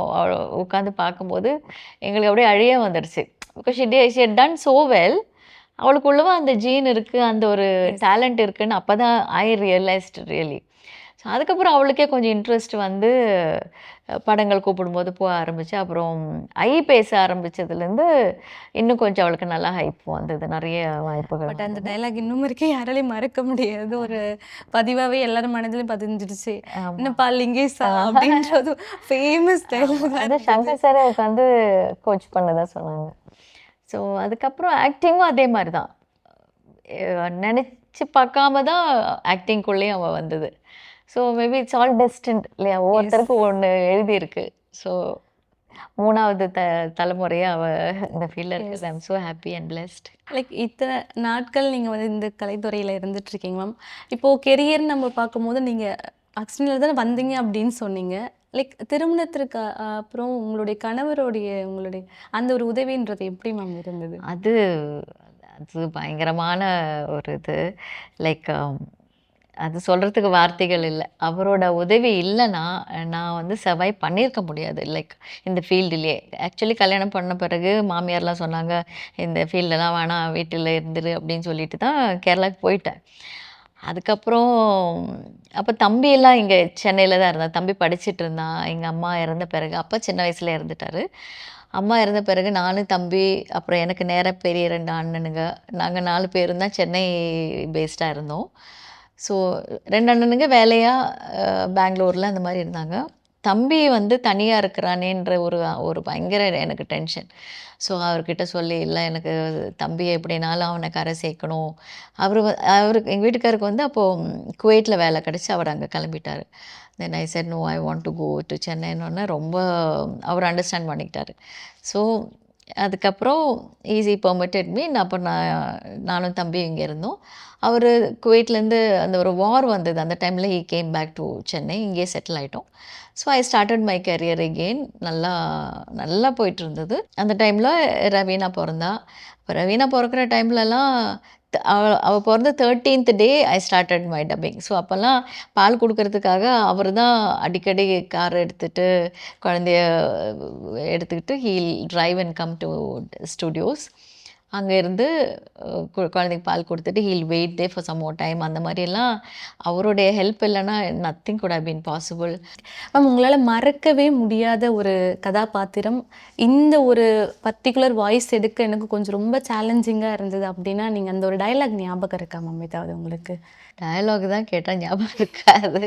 உட்காந்து பார்க்கும்போது எங்களுக்கு அப்படியே அழிய வந்துடுச்சு. Because she had done so well. அவளுக்குள்ளவா அந்த ஜீன் இருக்குது, அந்த ஒரு டேலண்ட் இருக்குதுன்னு அப்போ தான் ஐ ரியலைஸ்ட் ரியலி. ஸோ அதுக்கப்புறம் அவளுக்கே கொஞ்சம் இன்ட்ரெஸ்ட் வந்து படங்கள் கூப்பிடும்போது போக ஆரம்பிச்சு. அப்புறம் பேச ஆரம்பித்ததுலேருந்து இன்னும் கொஞ்சம் அவளுக்கு நல்லா ஹைப் வந்தது, நிறைய வாய்ப்புகள். பட் அந்த டைலாக் இன்னும் இருக்கே, யாராலையும் மறக்க முடியாது, ஒரு பதிவாகவே எல்லாரும் மனதிலையும் பதிஞ்சிடுச்சு. என்னப்பா லிங்கேஷா அப்படின்றது ஃபேமஸ் டைலாக். அது சங்கர் சாரே உட்காந்து கோச் பண்ணதான் சொன்னாங்க. ஸோ அதுக்கப்புறம் ஆக்டிங்கும் அதே மாதிரி தான், நினச்சி பார்க்காம தான் ஆக்டிங்குள்ளேயும் அவள் வந்தது. ஸோ மேபி இட்ஸ் ஆல் டெஸ்டின்ட் இல்லையா, ஒவ்வொருத்தருக்கும் ஒன்று எழுதியிருக்கு. ஸோ 3வது தலைமுறையாக அவள் இந்த ஃபீல்டில் இருக்குது. I'm so happy and blessed. Like இத்தனை நாட்கள் நீங்கள் வந்து இந்த கலைத்துறையில் இருந்துகிட்ருக்கீங்க மேம். இப்போது கெரியர் நம்ம பார்க்கும்போது நீங்கள் ஆக்சிடென்ட்ல தானே வந்தீங்க அப்படின்னு சொன்னீங்க. லைக் திருமணத்திற்கு அப்புறம் உங்களுடைய உங்களுடைய அந்த ஒரு உதவின்றது எப்படி மேம் இருந்தது? அது பயங்கரமான ஒரு இது. லைக் அது சொல்கிறதுக்கு வார்த்தைகள் இல்லை. அவரோட உதவி இல்லைன்னா நான் வந்து சர்வைவ் பண்ணியிருக்க முடியாது. லைக் இந்த ஃபீல்டுலேயே ஆக்சுவலி கல்யாணம் பண்ண பிறகு மாமியார்லாம் சொன்னாங்க, இந்த ஃபீல்டெல்லாம் வேணாம், வீட்டில் இருந்துரு அப்படின்னு சொல்லிட்டு தான் கேரளாவுக்கு போயிட்டேன். அதுக்கப்புறம் அப்போ தம்பியெல்லாம் இங்கே சென்னையில் தான் இருந்தான், தம்பி படிச்சுட்டு இருந்தான். எங்கள் அம்மா இறந்த பிறகு, அப்பா சின்ன வயசில் இறந்துட்டார். அம்மா இறந்த பிறகு நானும் தம்பி, அப்புறம் எனக்கு நேராக பெரிய 2 அண்ணனுங்க, நாங்கள் 4 பேரும் தான் சென்னை பேஸ்டாக இருந்தோம். ஸோ 2 அண்ணனுங்க வேலையாக பெங்களூரில் அந்த மாதிரி இருந்தாங்க. தம்பி வந்து தனியாக இருக்கிறானேன்ற ஒரு பயங்கர எனக்கு டென்ஷன். ஸோ அவர்கிட்ட சொல்லி, இல்லை எனக்கு தம்பியை எப்படினாலும் அவனை கரை சேர்க்கணும். அவருக்கு எங்கள் வீட்டுக்காருக்கு வந்து அப்போது குவைட்டில் வேலை கிடச்சி அவர் அங்கே கிளம்பிட்டார். Then I said no, I want to go to சென்னைன்னு ரொம்ப அவர் அண்டர்ஸ்டாண்ட் பண்ணிக்கிட்டாரு. ஸோ அதுக்கப்புறம் ஈஸி பெர்மிட்டட் மீ. நானும் தம்பி இங்கே இருந்தோம். அவர் குவைட்லேருந்து அந்த ஒரு வார் வந்தது, அந்த டைமில் he came back to Chennai. இங்கேயே செட்டில் ஆகிட்டோம். So I started my career again. நல்லா போயிட்டு இருந்தது. அந்த டைமில் ரவீனா பிறந்தா. இப்போ ரவீனா பிறக்கிற டைம்லலாம் அவள் பிறந்த 13th day I started my dubbing. So அப்போல்லாம் பால் கொடுக்கறதுக்காக அவர் தான் அடிக்கடி கார் எடுத்துகிட்டு குழந்தைய எடுத்துக்கிட்டு he'll drive and come to studios. அங்கே இருந்து குழந்தைக்கு பால் கொடுத்துட்டு he'll wait there for some more time. அந்த மாதிரியெல்லாம் அவருடைய ஹெல்ப் இல்லைன்னா nothing could have been possible. Ma'am, உங்களால் மறக்கவே முடியாத ஒரு கதாபாத்திரம், இந்த ஒரு பர்டிகுலர் வாய்ஸ் எடுக்க எனக்கு கொஞ்சம் ரொம்ப சேலஞ்சிங்காக இருந்தது அப்படின்னா நீங்கள் அந்த ஒரு டயலாக் ஞாபகம் இருக்கா மேம்? ஏதாவது உங்களுக்கு டயலாக் தான் கேட்டால் ஞாபகம் இருக்காது.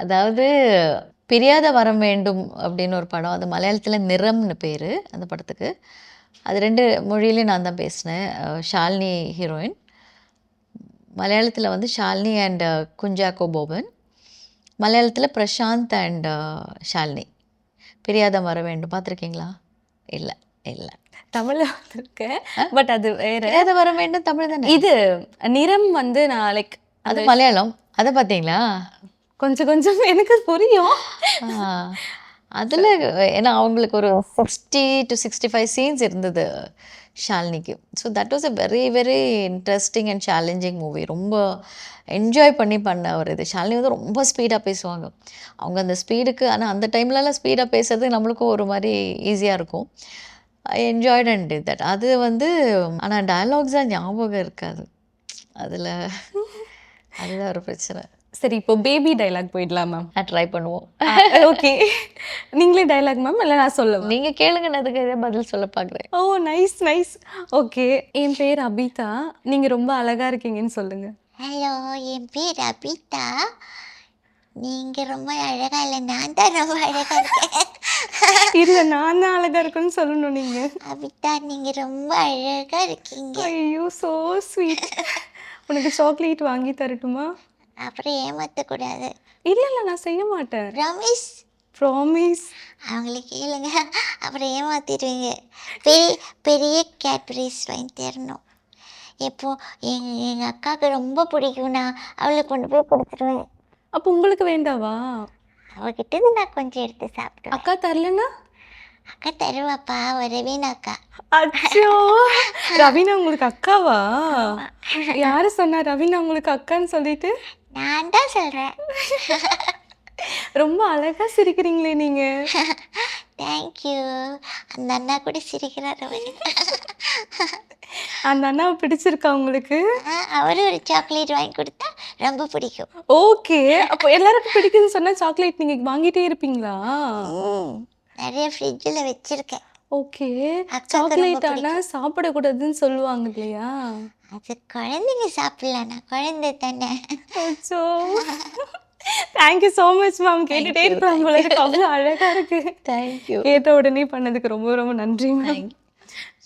அதாவது பிரியாத வரம் வேண்டும் அப்படின்னு ஒரு படம், அது மலையாளத்தில் நிறம்னு பேர் அந்த படத்துக்கு. அது 2 மொழியிலையும் நான் தான் பேசினேன். ஷாலினி ஹீரோயின். மலையாளத்தில் வந்து ஷாலினி அண்ட் குஞ்சாக்கோ போபன். மலையாளத்தில் பிரசாந்த் அண்ட் ஷாலினி. பிரியாத வர வேண்டும் பார்த்துருக்கீங்களா? இல்லை இல்லை, தமிழில் வந்திருக்கேன், பட் அது வேறு. பிரியாத வர வேண்டும் தமிழ் தானே. இது நிறம் வந்து நான் லைக் அது மலையாளம். அதை பார்த்தீங்களா? கொஞ்சம் கொஞ்சம் எனக்கு புரியும். அதில் ஏன்னா அவங்களுக்கு ஒரு 60 to 65 சீன்ஸ் இருந்தது ஷாலினிக்கு. So that was a very very interesting and challenging movie. ரொம்ப என்ஜாய் பண்ண ஒரு இது. ஷாலினி வந்து ரொம்ப ஸ்பீடாக பேசுவாங்க. அவங்க அந்த ஸ்பீடுக்கு, ஆனால் அந்த டைம்லலாம் ஸ்பீடாக பேசுறது நம்மளுக்கும் ஒரு மாதிரி ஈஸியாக இருக்கும். I enjoyed and did that. அது வந்து ஆனால் டயலாக்ஸாக ஞாபகம் இருக்காது அதில். அதுதான் ஒரு பிரச்சனை. சரி, இப்போ பேபி டைலாக் போயிடலாம் மேம். நான் ட்ரை பண்ணுவோம். ஓகே, நீங்களே டைலாக் மேம், இல்லை நான் சொல்லுவேன்? நீங்கள் கேளுங்க, நான் அதுக்கு எதாவது பதில் சொல்ல பார்க்குறேன். ஓ, நைஸ் நைஸ். ஓகே, என் பேர் அபிதா, நீங்கள் ரொம்ப அழகாக இருக்கீங்கன்னு சொல்லுங்கள். ஹலோ, என் பேர் அபிதா. நீங்கள் ரொம்ப அழகாக இல்லை, நான் தான் ரொம்ப அழகாக இருக்கேன். இல்லை, நான் தான் அழகாக இருக்குன்னு சொல்லணும் நீங்கள். அபிதா, நீங்கள் ரொம்ப அழகாக இருக்கீங்க. ஐயோ, ஸோ ஸ்வீட். உனக்கு சாக்லேட் வாங்கி தரட்டுமா? அப்புறம் ஏமாற்றக்கூடாது. இல்லை இல்லை, நான் செய்ய மாட்டேன். ப்ராமிஸ்? ப்ராமிஸ். அவங்களுக்கு கேளுங்க, அப்புறம் ஏமாற்றிடுவீங்க. பெரிய பெரிய கேட்பரிஸ் வாங்கி தரணும். எப்போ எங்கள் அக்காவுக்கு ரொம்ப பிடிக்கும்னா அவளுக்கு கொண்டு போய் கொடுத்துருவேன். அப்போ உங்களுக்கு வேண்டாவா? அவகிட்ட நான் கொஞ்சம் எடுத்து சாப்பிடுவேன். அக்கா தரலன்னா? அக்கா தருவாப்பா, ரவீனா அக்கா. அச்சோ, ரவீனா உங்களுக்கு அக்காவா? யாரு சொன்னா ரவீனா உங்களுக்கு அக்கான்னு சொல்லிட்டு? நான் தான் சொல்கிறேன். ரொம்ப அழகா சிரிக்கிறீங்களே நீங்க. தேங்க்யூ. அந்த அண்ணா கூட சிரிக்கிறார். அந்த அண்ணாவை பிடிச்சிருக்கா உங்களுக்கு? அவரும் ஒரு சாக்லேட் வாங்கி கொடுத்தா ரொம்ப பிடிக்கும். ஓகே, அப்போ எல்லாருக்கும் பிடிக்குதுன்னு சொன்னா சாக்லேட் நீங்க வாங்கிட்டே இருப்பீங்களா? நிறைய ஃப்ரிட்ஜில் வச்சிருக்கேன். ஓகே, சாக்லேட் ஆனால் சாப்பிடக்கூடாதுன்னு சொல்லுவாங்க இல்லையா? அது குழந்தைங்க சாப்பிடலாம், நான் குழந்தை தானே. அச்சோ, தேங்க்யூ ஸோ மச் மேம். கேட்டுகிட்டே இருக்கலாம் போல இருக்கு, அவ்வளோ அழகாக இருக்கு. தேங்க்யூ. கேட்ட உடனே பண்ணதுக்கு ரொம்ப ரொம்ப நன்றி மேம்.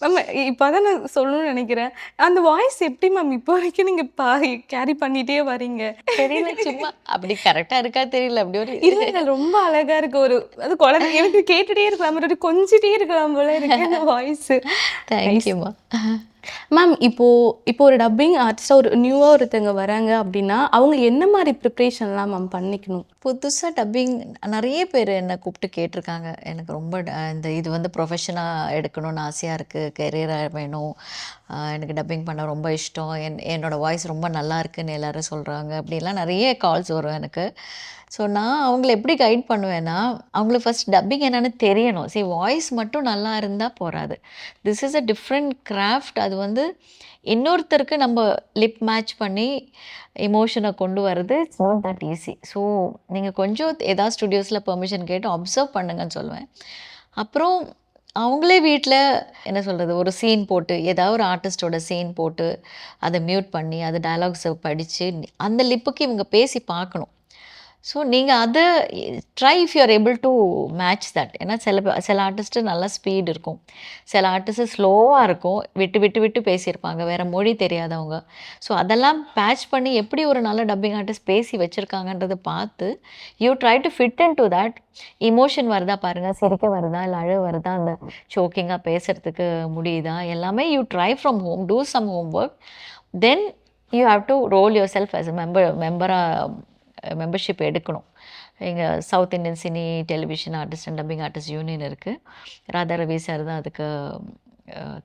மேம், இப்போ தான் நான் சொல்லணும்னு நினைக்கிறேன், அந்த வாய்ஸ் எப்படி மேம் இப்போ வரைக்கும் நீங்கள் கேரி பண்ணிகிட்டே வரீங்க? தெரியல, சும்மா அப்படி கரெக்டாக இருக்கா தெரியல, அப்படி ஒரு இல்லை, ரொம்ப அழகாக இருக்கு. ஒரு அது குழந்தை எனக்கு கேட்டுகிட்டே இருக்கலாம், ஒரு கொஞ்சிட்டே இருக்கலாம் போல இருக்கு அந்த வாய்ஸு. தேங்க்யூம்மா. மேம், இப்போ ஒரு டப்பிங் ஆர்டிஸ்டாக ஒரு நியூவாக ஒருத்தவங்க வராங்க அப்படின்னா அவங்க என்ன மாதிரி ப்ரிப்ரேஷன்லாம் மேம் பண்ணிக்கணும்? புதுசாக டப்பிங் நிறைய பேர் என்னை கூப்பிட்டு கேட்டிருக்காங்க. எனக்கு ரொம்ப இந்த இது வந்து ப்ரொஃபஷனாக எடுக்கணும்னு ஆசையாக இருக்குது, கெரியராக வேணும், எனக்கு டப்பிங் பண்ண ரொம்ப இஷ்டம், என்னோடய வாய்ஸ் ரொம்ப நல்லா இருக்குன்னு எல்லோரும் சொல்கிறாங்க. அப்படிலாம் நிறைய கால்ஸ் வரும் எனக்கு. ஸோ நான் அவங்கள எப்படி கைட் பண்ணுவேன்னா, அவங்களுக்கு ஃபஸ்ட் டப்பிங் என்னென்னு தெரியணும். சரி, வாய்ஸ் மட்டும் நல்லா இருந்தால் போகாது. This is a different craft. அது வந்து இன்னொருத்தருக்கு நம்ம லிப் மேட்ச் பண்ணி எமோஷனை கொண்டு வர்றது it's not that easy. So நீங்கள் கொஞ்சம் ஏதாவது ஸ்டுடியோஸில் பெர்மிஷன் கேட்டு அப்சர்வ் பண்ணுங்கன்னு சொல்லுவேன். அப்புறம் அவங்களே வீட்டில் என்ன சொல்கிறது, ஒரு சீன் போட்டு ஏதாவது ஒரு ஆர்டிஸ்டோட சீன் போட்டு அதை மியூட் பண்ணி அதை டயலாக்ஸை படித்து அந்த லிப்புக்கு இவங்க பேசி பார்க்கணும். ஸோ நீங்கள் அதை try if you are able to match that. ஏன்னா சில ஆர்டிஸ்ட்டு நல்லா ஸ்பீட் இருக்கும், சில ஆர்டிஸ்ட்டு ஸ்லோவாக இருக்கும், விட்டு விட்டு விட்டு பேசியிருப்பாங்க, வேறு மொழி தெரியாதவங்க. ஸோ அதெல்லாம் பேட்ச் பண்ணி எப்படி ஒரு நல்ல டப்பிங் ஆர்டிஸ்ட் பேசி வச்சுருக்காங்கன்றதை பார்த்து you try to fit in to that. Emotion வருதா பாருங்கள், சிரிக்க வருதா இல்லை அழ வருதா, அந்த சோக்கிங்காக பேசுகிறதுக்கு முடியுதா, எல்லாமே you try from home, do some home work, then you have to roll yourself as a மெம்பராக மெம்பர்ஷிப் எடுக்கணும். எங்கள் south Indian cine television artist and dubbing artist union இருக்குது. ராதா ரவி சார் தான் அதுக்கு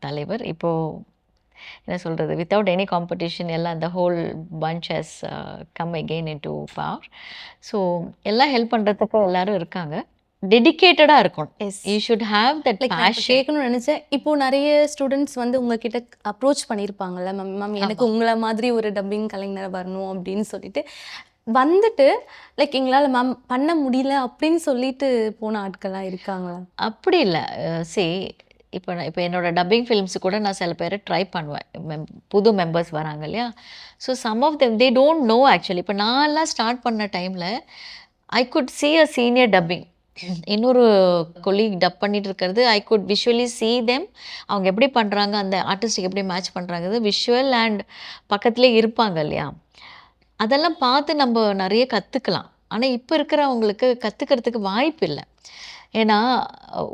தலைவர். இப்போது என்ன சொல்கிறது, வித்தவுட் எனி காம்படிஷன் எல்லாம் அந்த whole bunch has come again in to power. So எல்லாம் ஹெல்ப் பண்ணுறதுக்கு எல்லோரும் இருக்காங்க. டெடிக்கேட்டடாக இருக்கணும். You should have that passion. கேட்கணும்னு நினச்சேன். இப்போ நிறைய ஸ்டூடெண்ட்ஸ் வந்து உங்ககிட்ட அப்ரோச் பண்ணியிருப்பாங்கல்ல, மேம் எனக்கு உங்களை மாதிரி ஒரு டப்பிங் கலைஞர் வரணும் அப்படின்னு சொல்லிட்டு வந்துட்டு லைக் எங்களால் மேம் பண்ண முடியல அப்படின்னு சொல்லிட்டு போன ஆட்கள்லாம் இருக்காங்களா? அப்படி இல்லை. இப்போ என்னோடய டப்பிங் ஃபிலிம்ஸு கூட நான் சில பேரை ட்ரை பண்ணுவேன். புது மெம்பர்ஸ் வராங்க இல்லையா, so some of them they don't know actually. இப்போ நான்லாம் ஸ்டார்ட் பண்ண டைமில் I could see a senior dubbing, இன்னொரு கொலீக் டப் பண்ணிட்டு இருக்கிறது, I could visually see them. அவங்க எப்படி பண்ணுறாங்க, அந்த ஆர்டிஸ்ட்டுக்கு எப்படி மேட்ச் பண்ணுறாங்க, விஷுவல் அண்ட் பக்கத்துலேயே இருப்பாங்க இல்லையா, அதெல்லாம் பார்த்து நம்ம நிறைய கற்றுக்கலாம். ஆனால் இப்போ இருக்கிறவங்களுக்கு கற்றுக்கிறதுக்கு வாய்ப்பு இல்லை. ஏன்னா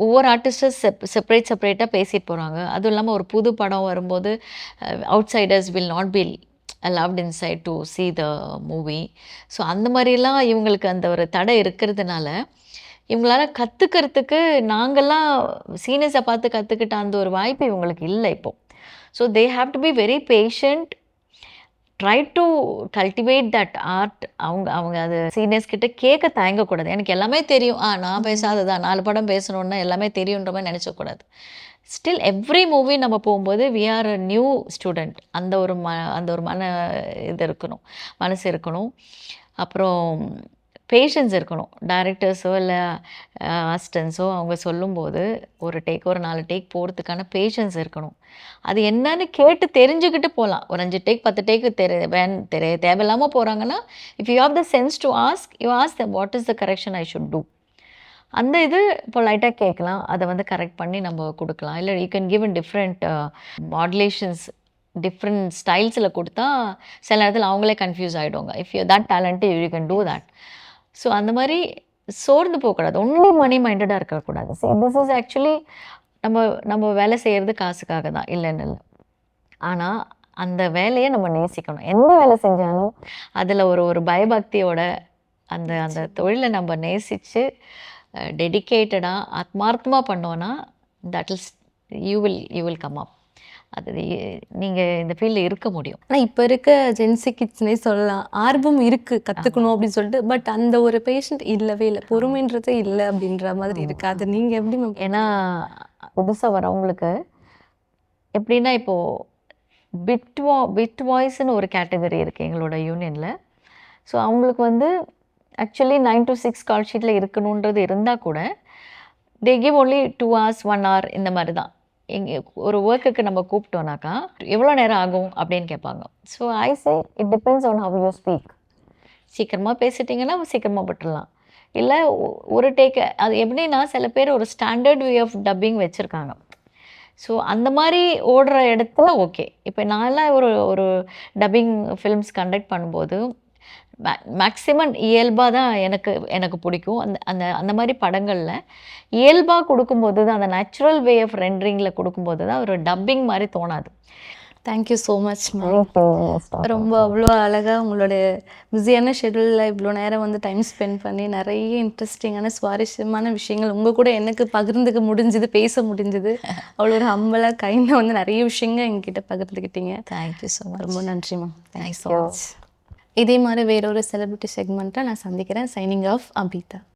ஒவ்வொரு ஆர்டிஸ்ட்டும் செப்பரேட்டாக பேசிட்டு போகிறாங்க. அதுவும் இல்லாமல் ஒரு புது படம் வரும்போது outsiders will not be allowed inside to see the movie. So அந்த மாதிரிலாம் இவங்களுக்கு அந்த ஒரு தடை இருக்கிறதுனால இவங்களால கற்றுக்கிறதுக்கு, நாங்கள்லாம் சீனியர்ஸை பார்த்து கற்றுக்கிட்ட அந்த ஒரு வாய்ப்பு இவங்களுக்கு இல்லை இப்போது. So they have to be very patient, try to cultivate that art. அவங்க அது சீனியர்ஸ் கிட்ட கேட்க தயங்கக்கூடாது. எனக்கு எல்லாமே தெரியும், நான் பேசாததான் 4 படம் பேசணுன்னா எல்லாமே தெரியுன்ற மாதிரி நினச்சக்கூடாது. ஸ்டில் எவ்ரி மூவி நம்ம போகும்போது we are a new student. அந்த ஒரு இது இருக்கணும், மனசு இருக்கணும். அப்புறம் பேஷன்ஸ் இருக்கணும். டைரக்டர்ஸோ இல்லை அசிஸ்டன்ஸோ அவங்க சொல்லும்போது ஒரு 4 டேக் போகிறதுக்கான பேஷன்ஸ் இருக்கணும். அது என்னன்னு கேட்டு தெரிஞ்சுக்கிட்டு போகலாம். ஒரு 5 டேக் 10 டேக்கு தேவையில்லாமல் போகிறாங்கன்னா, if you have the sense to ask, you ask them what is the correction I should do. அந்த இது பொலைட்டாக கேட்கலாம், அதை வந்து கரெக்ட் பண்ணி நம்ம கொடுக்கலாம். இல்லை you can give in different modulations, different ஸ்டைல்ஸில் கொடுத்தா சில நேரத்தில் அவங்களே கன்ஃபியூஸ் ஆகிடுவாங்க. If you that talent you can do that. So அந்த மாதிரி சோர்ந்து போகக்கூடாது, ஒன்லி மணி மைண்டடாக இருக்கக்கூடாது. ஸோ திஸ் இஸ் ஆக்சுவலி நம்ம வேலை செய்கிறது காசுக்காக தான், இல்லைன்னு இல்லை. ஆனால் அந்த வேலையை நம்ம நேசிக்கணும். எந்த வேலை செஞ்சாலும் அதில் ஒரு பயபக்தியோட அந்த தொழிலை நம்ம நேசித்து டெடிக்கேட்டடாக ஆத்மார்த்தமாக பண்ணோன்னா that is you will come up. அது நீங்கள் இந்த ஃபீல்டில் இருக்க முடியும். ஆனால் இப்போ இருக்க ஜென்சி கிட்ஸ்னே சொல்லலாம், ஆர்வம் இருக்குது கற்றுக்கணும் அப்படின்னு சொல்லிட்டு, பட் அந்த ஒரு பேஷண்ட் இல்லவே இல்லை, பொறுமைன்றதே இல்லை அப்படின்ற மாதிரி இருக்குது. அது நீங்கள் எப்படி? ஏன்னா புதுசாக வரவங்களுக்கு எப்படின்னா, இப்போது பிட் வாய்ஸ்ன்னு ஒரு கேட்டகரி இருக்குது எங்களோட யூனியனில். ஸோ அவங்களுக்கு வந்து ஆக்சுவலி 9 to 6 கால் ஷீட்டில் இருக்கணுன்றது இருந்தால் கூட they give only 2 hours 1 hour இந்த மாதிரி தான். ஒரு ஒர்க்குக்கு நம்ம கூப்பிட்டோன்னாக்கா எவ்வளோ நேரம் ஆகும் அப்படின்னு கேட்பாங்க. So I say it depends on how you speak. சீக்கிரமாக பேசிட்டிங்கன்னா சீக்கிரமாக விட்டுடலாம். இல்லை ஒரு டேக்கு, அது எப்படின்னா சில பேர் ஒரு ஸ்டாண்டர்ட் வே ஆஃப் டப்பிங் வச்சுருக்காங்க. ஸோ அந்த மாதிரி ஓடுற இடத்துல ஓகே. இப்போ நான்லாம் ஒரு டப்பிங் ஃபிலிம்ஸ் கண்டக்ட் பண்ணும்போது மேக்ஸிமம் இயல்பாக தான் எனக்கு பிடிக்கும். அந்த மாதிரி படங்களில் இயல்பாக கொடுக்கும்போது தான், அந்த நேச்சுரல் வே ஆஃப் ரெண்டரிங்கில் கொடுக்கும்போது தான் ஒரு டப்பிங் மாதிரி தோணாது. Thank you so much ma'am. ரொம்ப அவ்வளோ அழகாக உங்களுடைய பிஸியான ஷெடியூலில் இவ்வளோ நேரம் வந்து டைம் ஸ்பெண்ட் பண்ணி நிறைய இன்ட்ரெஸ்டிங்கான சுவாரஸ்யமான விஷயங்கள் உங்கள் கூட எனக்கு பகிர்ந்துக்க முடிஞ்சுது, பேச முடிஞ்சுது. அவ்வளோ ஒரு ஹம்பலாக கைண்டாக வந்து நிறைய விஷயங்கள் எங்ககிட்ட பகிர்ந்துக்கிட்டீங்க. Thank you so much. ரொம்ப நன்றி மேம். Thank you so much. இதே மாதிரி வேறொரு செலிபிரிட்டி செக்மெண்ட்டை நான் சந்திக்கிறேன். Signing off Abitha.